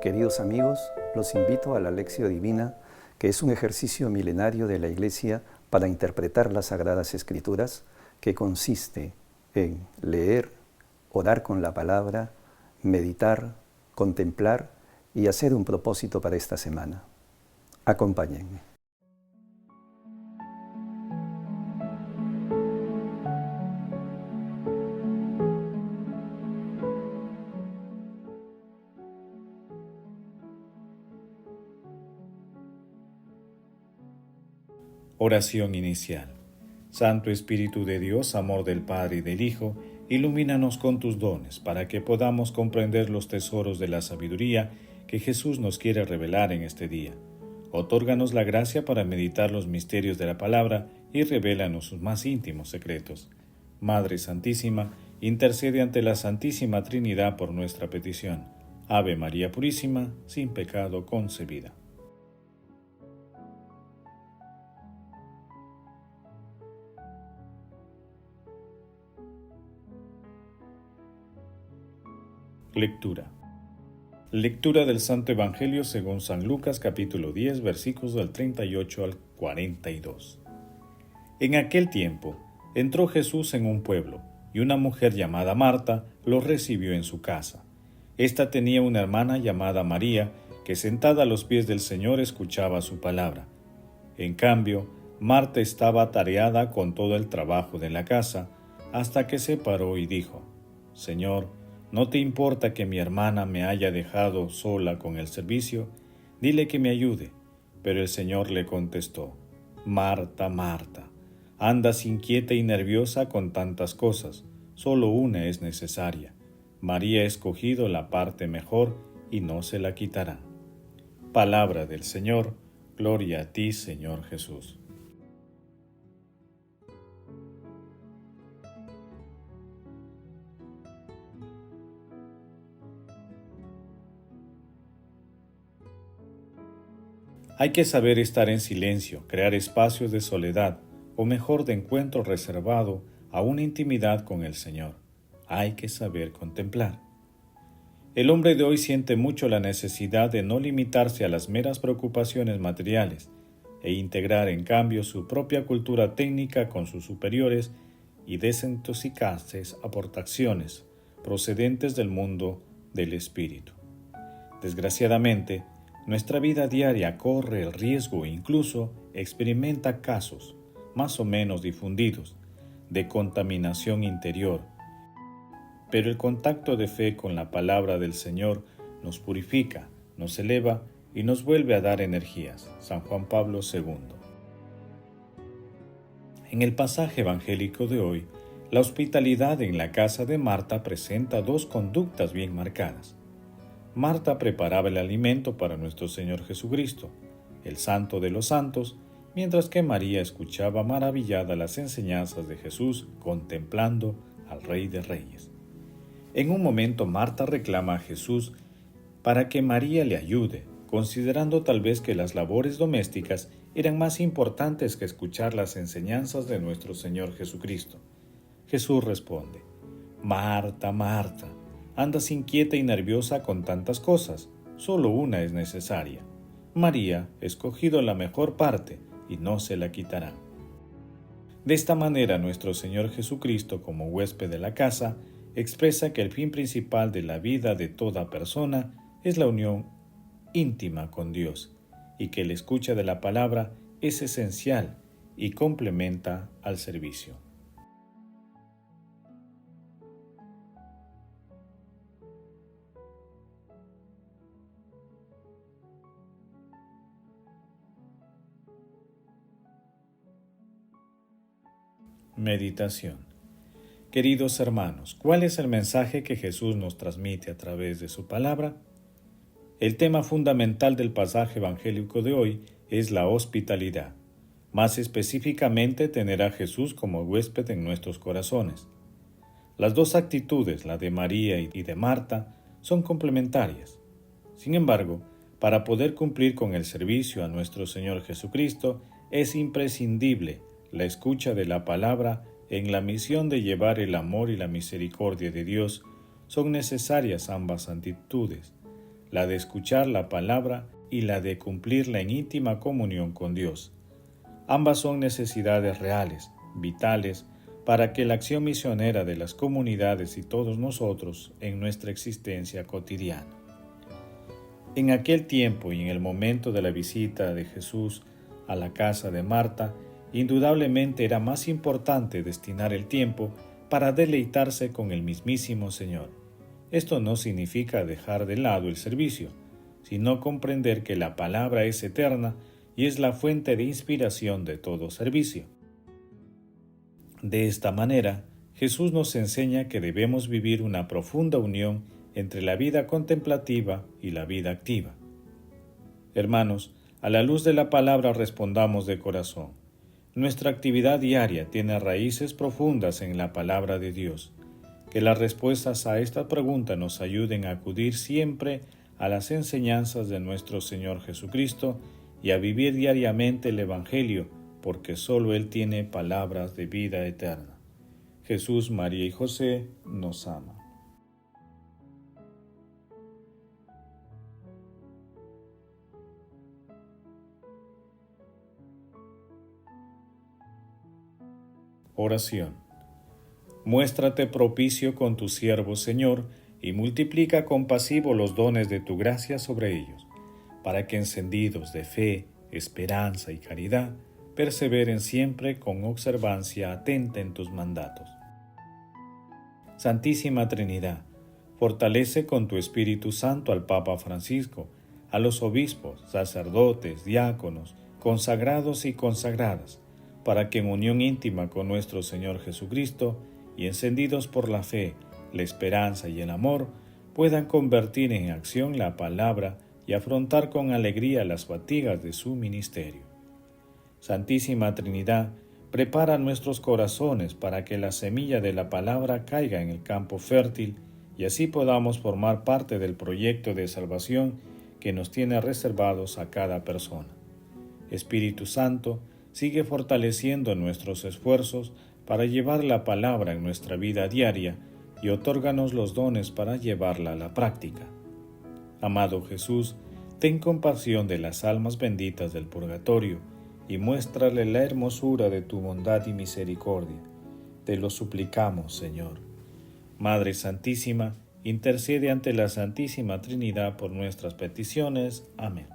Queridos amigos, los invito a la Lectio Divina, que es un ejercicio milenario de la Iglesia para interpretar las Sagradas Escrituras, que consiste en leer, orar con la palabra, meditar, contemplar y hacer un propósito para esta semana. Acompáñenme. Oración inicial. Santo Espíritu de Dios, amor del Padre y del Hijo, ilumínanos con tus dones para que podamos comprender los tesoros de la sabiduría que Jesús nos quiere revelar en este día. Otórganos la gracia para meditar los misterios de la palabra y revélanos sus más íntimos secretos. Madre Santísima, intercede ante la Santísima Trinidad por nuestra petición. Ave María Purísima, sin pecado concebida. Lectura. Lectura del Santo Evangelio según San Lucas capítulo 10 versículos del 38 al 42. En aquel tiempo entró Jesús en un pueblo, y una mujer llamada Marta lo recibió en su casa. Esta tenía una hermana llamada María, que sentada a los pies del Señor escuchaba su palabra. En cambio, Marta estaba atareada con todo el trabajo de la casa, hasta que se paró y dijo: Señor, ¿no te importa que mi hermana me haya dejado sola con el servicio? Dile que me ayude. Pero el Señor le contestó: Marta, Marta, andas inquieta y nerviosa con tantas cosas, solo una es necesaria. María ha escogido la parte mejor y no se la quitará. Palabra del Señor, gloria a ti, Señor Jesús. Hay que saber estar en silencio, crear espacios de soledad, o mejor de encuentro reservado a una intimidad con el Señor. Hay que saber contemplar. El hombre de hoy siente mucho la necesidad de no limitarse a las meras preocupaciones materiales e integrar en cambio su propia cultura técnica con sus superiores y desintoxicantes aportaciones procedentes del mundo del espíritu. Desgraciadamente, nuestra vida diaria corre el riesgo e incluso experimenta casos, más o menos difundidos, de contaminación interior. Pero el contacto de fe con la palabra del Señor nos purifica, nos eleva y nos vuelve a dar energías. San Juan Pablo II. En el pasaje evangélico de hoy, la hospitalidad en la casa de Marta presenta dos conductas bien marcadas. Marta preparaba el alimento para nuestro Señor Jesucristo, el Santo de los Santos, mientras que María escuchaba maravillada las enseñanzas de Jesús, contemplando al Rey de Reyes. En un momento Marta reclama a Jesús para que María le ayude, considerando tal vez que las labores domésticas eran más importantes que escuchar las enseñanzas de nuestro Señor Jesucristo. Jesús responde: Marta, Marta, andas inquieta y nerviosa con tantas cosas, solo una es necesaria. María ha escogido la mejor parte y no se la quitará. De esta manera nuestro Señor Jesucristo, como huésped de la casa, expresa que el fin principal de la vida de toda persona es la unión íntima con Dios y que la escucha de la palabra es esencial y complementa al servicio. Meditación. Queridos hermanos, ¿cuál es el mensaje que Jesús nos transmite a través de su palabra? El tema fundamental del pasaje evangélico de hoy es la hospitalidad. Más específicamente, tener a Jesús como huésped en nuestros corazones. Las dos actitudes, la de María y de Marta, son complementarias. Sin embargo, para poder cumplir con el servicio a nuestro Señor Jesucristo, es imprescindible la escucha de la palabra en la misión de llevar el amor y la misericordia de Dios. Son necesarias ambas actitudes. la de escuchar la palabra y la de cumplirla en íntima comunión con Dios. Ambas son necesidades reales, vitales, para que la acción misionera de las comunidades y todos nosotros en nuestra existencia cotidiana. En aquel tiempo y en el momento de la visita de Jesús a la casa de Marta, indudablemente era más importante destinar el tiempo para deleitarse con el mismísimo Señor. Esto no significa dejar de lado el servicio, sino comprender que la palabra es eterna y es la fuente de inspiración de todo servicio. De esta manera, Jesús nos enseña que debemos vivir una profunda unión entre la vida contemplativa y la vida activa. Hermanos, a la luz de la palabra respondamos de corazón. Nuestra actividad diaria tiene raíces profundas en la palabra de Dios. Que las respuestas a esta pregunta nos ayuden a acudir siempre a las enseñanzas de nuestro Señor Jesucristo y a vivir diariamente el Evangelio, porque solo Él tiene palabras de vida eterna. Jesús, María y José nos ama. Oración. Muéstrate propicio con tu siervo, Señor, y multiplica compasivo los dones de tu gracia sobre ellos, para que encendidos de fe, esperanza y caridad, perseveren siempre con observancia atenta en tus mandatos. Santísima Trinidad, fortalece con tu Espíritu Santo al Papa Francisco, a los obispos, sacerdotes, diáconos, consagrados y consagradas, para que en unión íntima con nuestro Señor Jesucristo y encendidos por la fe, la esperanza y el amor, puedan convertir en acción la palabra y afrontar con alegría las fatigas de su ministerio. Santísima Trinidad, prepara nuestros corazones para que la semilla de la palabra caiga en el campo fértil y así podamos formar parte del proyecto de salvación que nos tiene reservados a cada persona. Espíritu Santo, sigue fortaleciendo nuestros esfuerzos para llevar la palabra en nuestra vida diaria y otórganos los dones para llevarla a la práctica. Amado Jesús, ten compasión de las almas benditas del purgatorio y muéstrale la hermosura de tu bondad y misericordia. Te lo suplicamos, Señor. Madre Santísima, intercede ante la Santísima Trinidad por nuestras peticiones. Amén.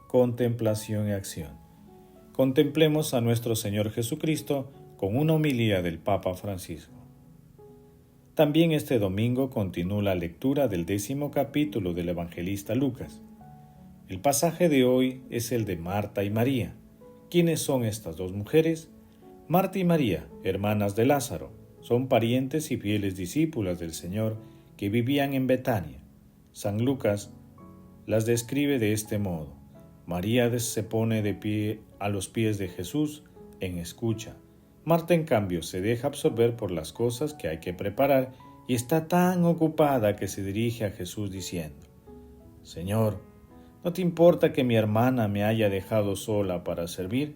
Contemplación y acción. Contemplemos a nuestro Señor Jesucristo con una homilía del Papa Francisco. También este domingo continúa la lectura del 10º capítulo del evangelista Lucas. El pasaje de hoy es el de Marta y María. ¿Quiénes son estas dos mujeres? Marta y María, hermanas de Lázaro, son parientes y fieles discípulas del Señor que vivían en Betania. San Lucas las describe de este modo. María se pone de pie a los pies de Jesús en escucha. Marta, en cambio, se deja absorber por las cosas que hay que preparar y está tan ocupada que se dirige a Jesús diciendo: Señor, ¿no te importa que mi hermana me haya dejado sola para servir?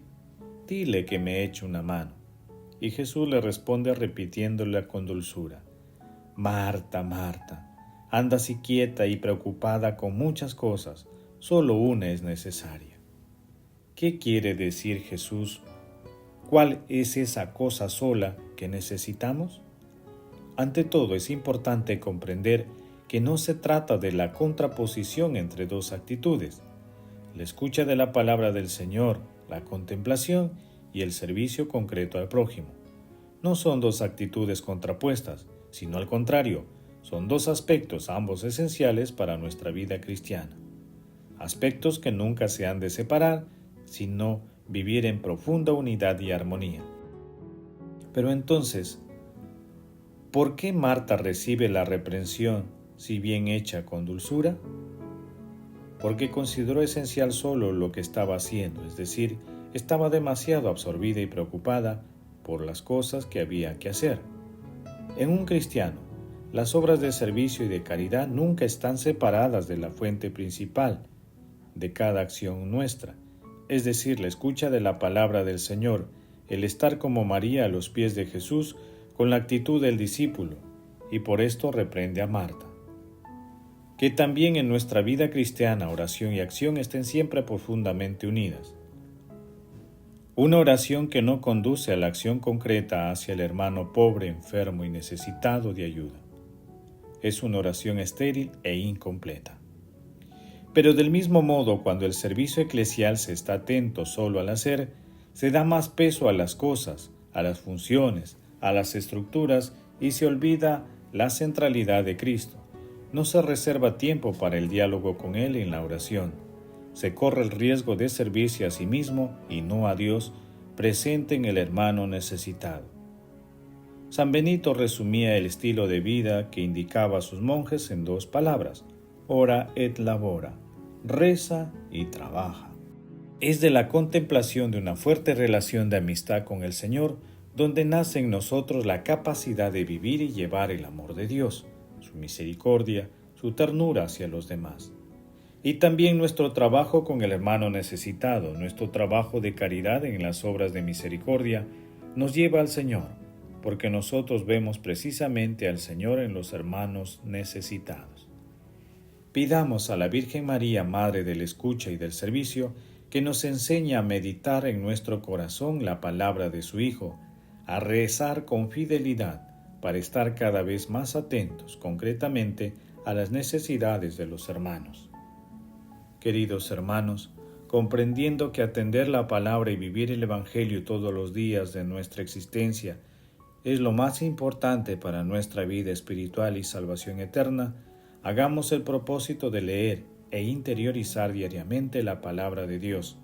Dile que me eche una mano. Y Jesús le responde repitiéndole con dulzura: Marta, Marta, andas inquieta y preocupada con muchas cosas, solo una es necesaria. ¿Qué quiere decir Jesús? ¿Cuál es esa cosa sola que necesitamos? Ante todo, es importante comprender que no se trata de la contraposición entre dos actitudes: la escucha de la palabra del Señor, la contemplación y el servicio concreto al prójimo. No son dos actitudes contrapuestas, sino al contrario, son dos aspectos ambos esenciales para nuestra vida cristiana. Aspectos que nunca se han de separar, sino vivir en profunda unidad y armonía. Pero entonces, ¿por qué Marta recibe la reprensión si bien hecha con dulzura? Porque consideró esencial solo lo que estaba haciendo, es decir, estaba demasiado absorbida y preocupada por las cosas que había que hacer. En un cristiano, las obras de servicio y de caridad nunca están separadas de la fuente principal, de cada acción nuestra, es decir, la escucha de la palabra del Señor, el estar como María a los pies de Jesús con la actitud del discípulo, y por esto reprende a Marta. Que también en nuestra vida cristiana oración y acción estén siempre profundamente unidas. Una oración que no conduce a la acción concreta hacia el hermano pobre, enfermo y necesitado de ayuda. Es una oración estéril e incompleta. Pero del mismo modo, cuando el servicio eclesial se está atento solo al hacer, se da más peso a las cosas, a las funciones, a las estructuras y se olvida la centralidad de Cristo. No se reserva tiempo para el diálogo con Él en la oración. Se corre el riesgo de servirse a sí mismo y no a Dios, presente en el hermano necesitado. San Benito resumía el estilo de vida que indicaba a sus monjes en 2 palabras: ora et labora, reza y trabaja. Es de la contemplación de una fuerte relación de amistad con el Señor donde nace en nosotros la capacidad de vivir y llevar el amor de Dios, su misericordia, su ternura hacia los demás. Y también nuestro trabajo con el hermano necesitado, nuestro trabajo de caridad en las obras de misericordia, nos lleva al Señor, porque nosotros vemos precisamente al Señor en los hermanos necesitados. Pidamos a la Virgen María, Madre de la Escucha y del Servicio, que nos enseñe a meditar en nuestro corazón la palabra de su Hijo, a rezar con fidelidad para estar cada vez más atentos concretamente a las necesidades de los hermanos. Queridos hermanos, comprendiendo que atender la palabra y vivir el Evangelio todos los días de nuestra existencia es lo más importante para nuestra vida espiritual y salvación eterna, hagamos el propósito de leer e interiorizar diariamente la palabra de Dios.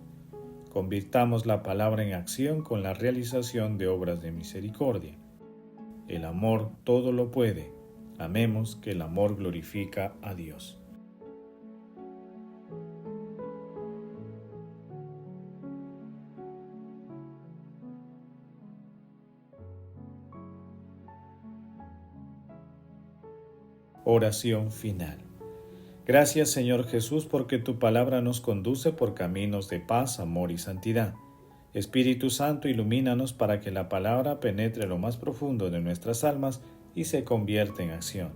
Convirtamos la palabra en acción con la realización de obras de misericordia. El amor todo lo puede. Amemos, que el amor glorifica a Dios. Oración final. Gracias, Señor Jesús, porque tu palabra nos conduce por caminos de paz, amor y santidad. Espíritu Santo, ilumínanos para que la palabra penetre lo más profundo de nuestras almas y se convierta en acción.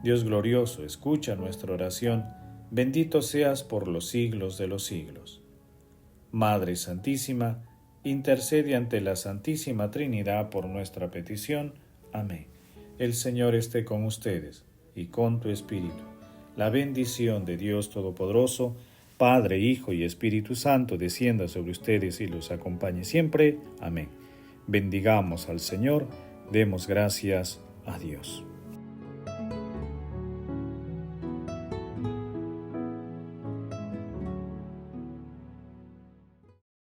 Dios glorioso, escucha nuestra oración. Bendito seas por los siglos de los siglos. Madre Santísima, intercede ante la Santísima Trinidad por nuestra petición. Amén. El Señor esté con ustedes y con tu espíritu. La bendición de Dios Todopoderoso, Padre, Hijo y Espíritu Santo, descienda sobre ustedes y los acompañe siempre. Amén. Bendigamos al Señor, demos gracias a Dios.